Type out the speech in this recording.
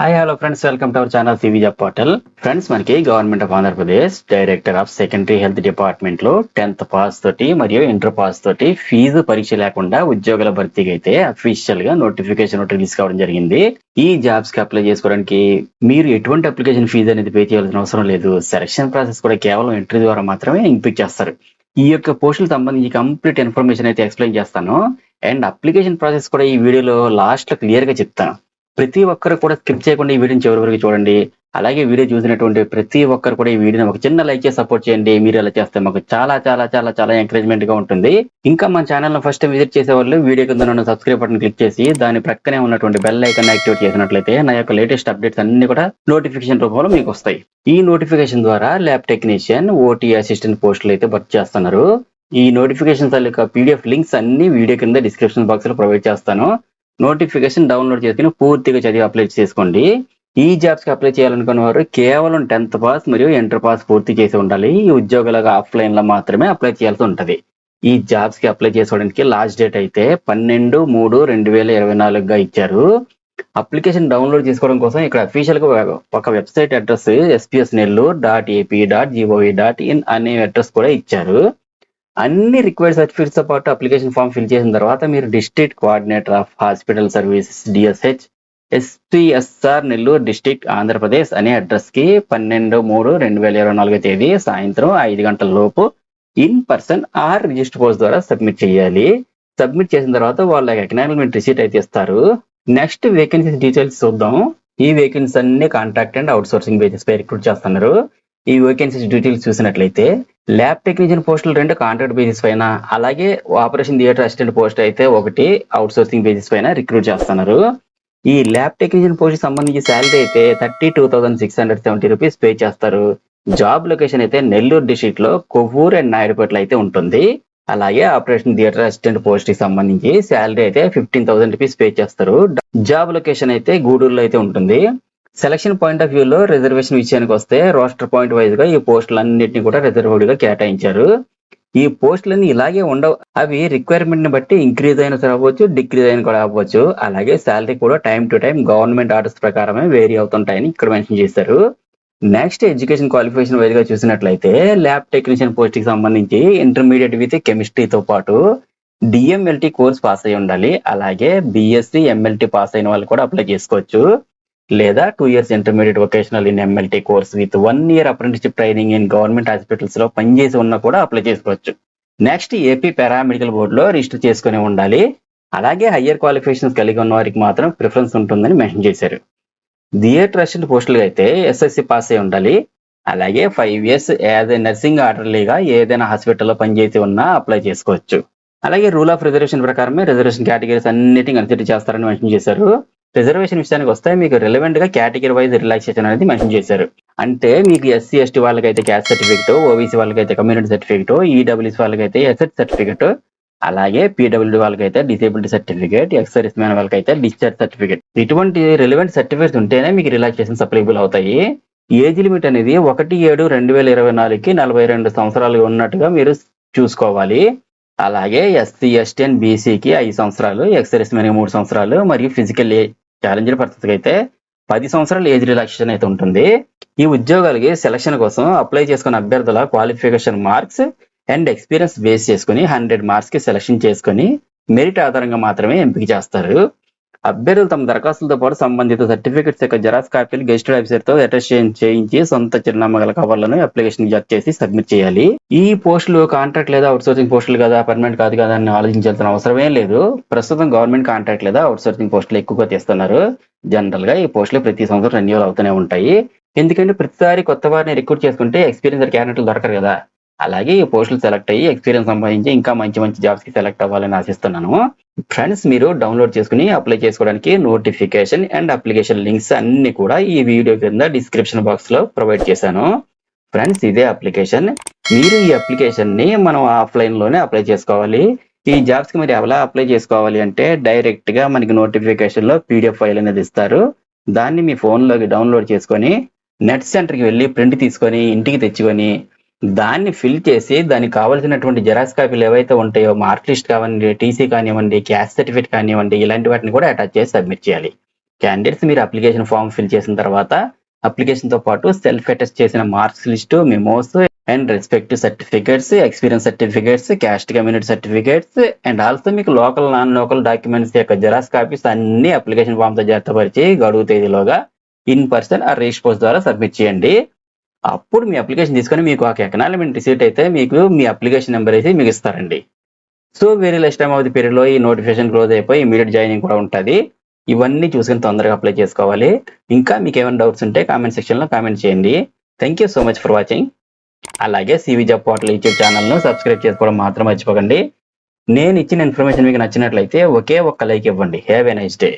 Hi hello friends, welcome to our channel CV job portal. Friends, మనకి government of Andhra Pradesh director of secondary health department లో 10th pass తోటి మరియు inter pass తోటి fee పరీక్ష లేకుండా ఉద్యోగుల భర్తీకి అయితే అఫీషియల్ గా నోటిఫికేషన్ రిలీజ్ కావడం జరిగింది. ఈ జాబ్స్ కి అప్లై చేసుకోవడానికి మీరు ఎటువంటి అప్లికేషన్ ఫీజు అనేది పే చేయాల్సిన అవసరం లేదు. సెలక్షన్ ప్రాసెస్ కూడా కేవలం ఇంటర్వ్యూ ద్వారా మాత్రమే ఇంపిక్ చేస్తారు. ఈ యొక్క పోస్టులకు సంబంధించి కంప్లీట్ ఇన్ఫర్మేషన్ అయితే ఎక్స్ప్లెయిన్ చేస్తాను. అండ్ అప్లికేషన్ ప్రాసెస్ కూడా ఈ వీడియోలో లాస్ట్ లో క్లియర్ గా చెప్తాను. ప్రతి ఒక్కరు కూడా స్కిప్ చేయకుండా ఈ వీడియోని చివరి వరకు చూడండి. అలాగే వీడియో చూసినటువంటి ప్రతి ఒక్కరు కూడా ఈ వీడియోని ఒక చిన్న లైక్ చేసి సపోర్ట్ చేయండి. మీరు అలా చేస్తే మాకు చాలా చాలా చాలా చాలా ఎంకరేజ్మెంట్ గా ఉంటుంది. ఇంకా మన ఛానల్ ఫస్ట్ విజిట్ చేసే వాళ్ళు వీడియో కింద ఉన్న సబ్స్క్రైబ్ బటన్ క్లిక్ చేసి దాని ప్రక్కనే ఉన్నటువంటి బెల్ ఐకాన్ యాక్టివేట్ చేసినట్లయితే నా యొక్క లేటెస్ట్ అప్డేట్స్ అన్ని కూడా నోటిఫికేషన్ రూపంలో మీకు వస్తాయి. ఈ నోటిఫికేషన్ ద్వారా ల్యాబ్ టెక్నీషియన్, ఓటీ అసిస్టెంట్ పోస్టులు అయితే భర్తీ చేస్తున్నారు. ఈ నోటిఫికేషన్ తాలూకా పీడిఎఫ్ లింక్స్ అన్ని వీడియో కింద డిస్క్రిప్షన్ బాక్స్ లో ప్రొవైడ్ చేస్తాను. నోటిఫికేషన్ డౌన్లోడ్ చేసుకుని పూర్తిగా చదివి అప్లై చేసుకోండి. ఈ జాబ్స్ కి అప్లై చేయాలనుకున్న వారు కేవలం 10th పాస్ మరియు ఇంటర్ పాస్ పూర్తి చేసి ఉండాలి. ఈ ఉద్యోగాలకు ఆఫ్లైన్ లో మాత్రమే అప్లై చేయాల్సి ఉంటది. ఈ జాబ్స్ కి అప్లై చేసుకోవడానికి లాస్ట్ డేట్ అయితే 12/3/2024 గా ఇచ్చారు. అప్లికేషన్ డౌన్లోడ్ చేసుకోవడం కోసం ఇక్కడ అఫీషియల్ గా ఒక వెబ్సైట్ అడ్రస్ spsnellore.ap.gov.in అనే అడ్రస్ కూడా ఇచ్చారు. అన్ని రిక్వైర్డ్ సర్టిఫికేట్స్ తో పాటు అప్లికేషన్ ఫామ్ ఫిల్ చేసిన తర్వాత మీరు district coordinator of hospital services DSH SPSR Nellore district Andhra Pradesh అనే అడ్రస్ కి 12/3/2024 తేదీ సాయంత్రం 5 గంటల లోపు in person are register post ద్వారా సబ్మిట్ చేయాలి. సబ్మిట్ చేసిన తర్వాత వాళ్ళ అక్నాలజ్మెంట్ రిసీట్ అయితే ఇస్తారు. నెక్స్ట్ వేకెన్సీస్ డీటెయిల్స్ చూద్దాం. ఈ వేకెన్సీస్ అన్ని contract and outsourcing basis పై రిక్రూట్ చేస్తున్నారు. ఈ వేకెన్సీస్ డీటెయిల్స్ చూసినట్లయితే ల్యాబ్ టెక్నీషియన్ పోస్టులు 2 కాంట్రాక్ట్ బేసిస్ పైన, అలాగే ఆపరేషన్ థియేటర్ అసిస్టెంట్ పోస్ట్ అయితే 1 అవుట్ సోర్సింగ్ బేసిస్ పైన రిక్రూట్ చేస్తున్నారు. ఈ ల్యాబ్ టెక్నీషియన్ పోస్ట్ సంబంధించి శాలరీ అయితే 32,670 రూపీస్ పే చేస్తారు. జాబ్ లొకేషన్ అయితే నెల్లూరు డిస్ట్రిక్ట్ లో కొవ్వూరు అండ్ నాయుడుపేటలో అయితే ఉంటుంది. అలాగే ఆపరేషన్ థియేటర్ అసిస్టెంట్ పోస్ట్ కి సంబంధించి శాలరీ అయితే 15,000 రూపీస్ పే చేస్తారు. జాబ్ లొకేషన్ అయితే గూడూరులో అయితే ఉంటుంది. సెలక్షన్ పాయింట్ ఆఫ్ వ్యూ లో రిజర్వేషన్ విషయానికి వస్తే రోస్టర్ పాయింట్ వైజ్ గా ఈ పోస్టులన్నింటినీ కూడా రిజర్వ్డ్ గా కేటాయించారు. ఈ పోస్టులన్నీ ఇలాగే ఉండవు. అవి రిక్వైర్మెంట్ ని బట్టి ఇంక్రీజ్ అయినా సరే అవ్వచ్చు, డిక్రీజ్ అయినా కూడా అవ్వచ్చు. అలాగే శాలరీ కూడా time to time government orders ప్రకారమే వేరీ అవుతుంటాయని ఇక్కడ మెన్షన్ చేశారు. నెక్స్ట్ ఎడ్యుకేషన్ క్వాలిఫికేషన్ వైజ్ గా చూసినట్లయితే ల్యాబ్ టెక్నీషియన్ పోస్ట్ కి సంబంధించి ఇంటర్మీడియట్ విత్ కెమిస్ట్రీతో పాటు DMLT కోర్స్ పాస్ అయి ఉండాలి. అలాగే BSc MLT పాస్ అయిన వాళ్ళు కూడా అప్లై చేసుకోవచ్చు. లేదా 2 years intermediate vocational in MLT course with 1 year apprenticeship training in government hospitals లో పనిచేసి ఉన్నా కూడా అప్లై చేసుకోవచ్చు. నెక్స్ట్ ఏపీ పారామెడికల్ బోర్డు లో రిజిస్టర్ చేసుకుని ఉండాలి. అలాగే హయ్యర్ క్వాలిఫికేషన్స్ కలిగి ఉన్న వారికి మాత్రం ప్రిఫరెన్స్ ఉంటుందని మెన్షన్ చేశారు. థియేటర్ అసిస్టెంట్ పోస్టులు అయితే SSC పాస్ అయి ఉండాలి. అలాగే 5 years యాజ్ ఏ నర్సింగ్ ఆర్డర్లీగా ఏదైనా హాస్పిటల్లో పనిచేసి ఉన్నా అప్లై చేసుకోవచ్చు. అలాగే రూల్ ఆఫ్ రిజర్వేషన్ ప్రకారమే రిజర్వేషన్ కేటగిరీస్ అన్నిటిని కన్సిడర్ చేస్తారని మెన్షన్ చేశారు. రిజర్వేషన్ విషయానికి వస్తే మీకు రిలవెంట్ గా కేటగిరీ వైజ్ రిలాక్సేషన్ అనేది మెన్షన్ చేశారు. అంటే మీకు SC ST వాళ్ళకైతే క్యాస్ట్ సర్టిఫికెట్, OBC వాళ్ళకైతే కమ్యూనిటీ సర్టిఫికెట్, EWS వాళ్ళకైతే ఎసెట్ సర్టిఫికెట్, అలాగే PWD వాళ్ళకైతే disability certificate, ex service man వాళ్ళకైతే డిశ్చార్జ్ సర్టిఫికేట్. ఇటువంటి రిలవెంట్ సర్టిఫికేట్స్ ఉంటేనే మీకు రిలాక్సేషన్స్ అప్లికబుల్ అవుతాయి. ఏజ్ లిమిట్ అనేది 1/7/2024కి 42 సంవత్సరాలు ఉన్నట్టుగా మీరు చూసుకోవాలి. అలాగే SC ST అండ్ BCకి 5 సంవత్సరాలు, ఎక్స్ సర్వీస్ మ్యాన్ 3 సంవత్సరాలు మరియు ఫిజికల్ ఛాలెంజ్డ్ పరిస్థితికి అయితే 10 సంవత్సరాల ఏజ్ రిలాక్సేషన్ అయితే ఉంటుంది. ఈ ఉద్యోగాలకి సెలక్షన్ కోసం అప్లై చేసుకున్న అభ్యర్థుల qualification marks and experience base చేసుకుని 100 మార్క్స్ కి సెలక్షన్ చేసుకుని మెరిట్ ఆధారంగా మాత్రమే ఎంపిక చేస్తారు. అభ్యర్థులు తమ దరఖాస్తులతో పాటు సంబంధిత సర్టిఫికెట్స్ యొక్క జెరాక్స్ కాపీలు గెజిటెడ్ ఆఫీసర్ తో అటెస్ట్ చేయించి సొంత చిరునామా గల కవర్లను అప్లికేషన్ జత చేసి సబ్మిట్ చేయాలి. ఈ పోస్టులు కాంట్రాక్ట్ లేదా అవుట్ సోర్సింగ్ పోస్టులు కదా, పర్మనెంట్ కాదు కదా అని ఆలోచించాల్సిన అవసరమే లేదు. ప్రస్తుతం గవర్నమెంట్ కాంట్రాక్ట్ లేదా అవుట్ సోర్సింగ్ పోస్టులు ఎక్కువగా తీస్తున్నారు. జనరల్ గా ఈ పోస్టులు ప్రతి సంవత్సరం రెన్యూవల్ అవుతూనే ఉంటాయి. ఎందుకంటే ప్రతిసారి కొత్త వారిని రిక్రూట్ చేసుకుంటే ఎక్స్పీరియన్స్ క్యాండిడేట్లు దొరకరు కదా. అలాగే ఈ పోస్టులు సెలెక్ట్ అయ్యి ఎక్స్పీరియన్స్ సంబంధించి ఇంకా మంచి మంచి జాబ్స్ కి సెలెక్ట్ అవ్వాలని ఆశిస్తున్నాను. ఫ్రెండ్స్, మీరు డౌన్లోడ్ చేసుకుని అప్లై చేసుకోవడానికి నోటిఫికేషన్ అండ్ అప్లికేషన్ లింక్స్ అన్ని కూడా ఈ వీడియో కింద డిస్క్రిప్షన్ బాక్స్ లో ప్రొవైడ్ చేశాను. ఫ్రెండ్స్, ఇదే అప్లికేషన్. మీరు ఈ అప్లికేషన్ ని మనం ఆఫ్లైన్ లోనే అప్లై చేసుకోవాలి. ఈ జాబ్స్ కి మీరు ఎలా అప్లై చేసుకోవాలి అంటే డైరెక్ట్ గా మనకి నోటిఫికేషన్ లో PDF ఫైల్ అనేది ఇస్తారు. దాన్ని మీ ఫోన్ లోకి డౌన్లోడ్ చేసుకొని నెట్ సెంటర్ కి వెళ్ళి ప్రింట్ తీసుకొని ఇంటికి తెచ్చుకొని దాన్ని ఫిల్ చేసి దానికి కావాల్సినటువంటి జెరాక్స్ కాపీలు ఏవైతే ఉంటాయో, మార్క్ లిస్ట్ కానివ్వండి, TC కానివ్వండి, క్యాస్ట్ సర్టిఫికేట్ కానివ్వండి, ఇలాంటి వాటిని కూడా అటాచ్ చేసి సబ్మిట్ చేయాలి. క్యాండిడేట్స్ మీరు అప్లికేషన్ ఫామ్ ఫిల్ చేసిన తర్వాత అప్లికేషన్ తో పాటు సెల్ఫ్ అటెస్ట్ చేసిన marks list, memos and respective certificates, experience certificates, caste community certificates and also మీకు లోకల్ నాన్ లోకల్ డాక్యుమెంట్స్ యొక్క జెరాక్స్ కాపీస్ అన్ని అప్లికేషన్ ఫామ్ తో జతపరిచి గడువు తేదీలోగా ఇన్ పర్సన్ ఆ రిజిస్టర్ పోస్ట్ ద్వారా సబ్మిట్ చేయండి. అప్పుడు మీ అప్లికేషన్ తీసుకొని మీకు ఒక ఎకనాలజ్మెంట్ రిసీట్ అయితే మీకు మీ అప్లికేషన్ నెంబర్ అయితే మీకు ఇస్తారండి. So very less time of the period లో ఈ నోటిఫికేషన్ క్లోజ్ అయిపోయి ఇమీడియట్ జాయినింగ్ కూడా ఉంటుంది. ఇవన్నీ చూసుకుని తొందరగా అప్లై చేసుకోవాలి. ఇంకా మీకు ఏమైనా డౌట్స్ ఉంటే కామెంట్ సెక్షన్ లో కామెంట్ చేయండి. Thank you so much for watching. అలాగే CV job portal YouTube channel ను సబ్స్క్రైబ్ చేసుకోవడం మాత్రం మర్చిపోకండి. నేను ఇచ్చిన ఇన్ఫర్మేషన్ మీకు నచ్చినట్లయితే ఒకే ఒక్క లైక్ ఇవ్వండి. Have a nice day.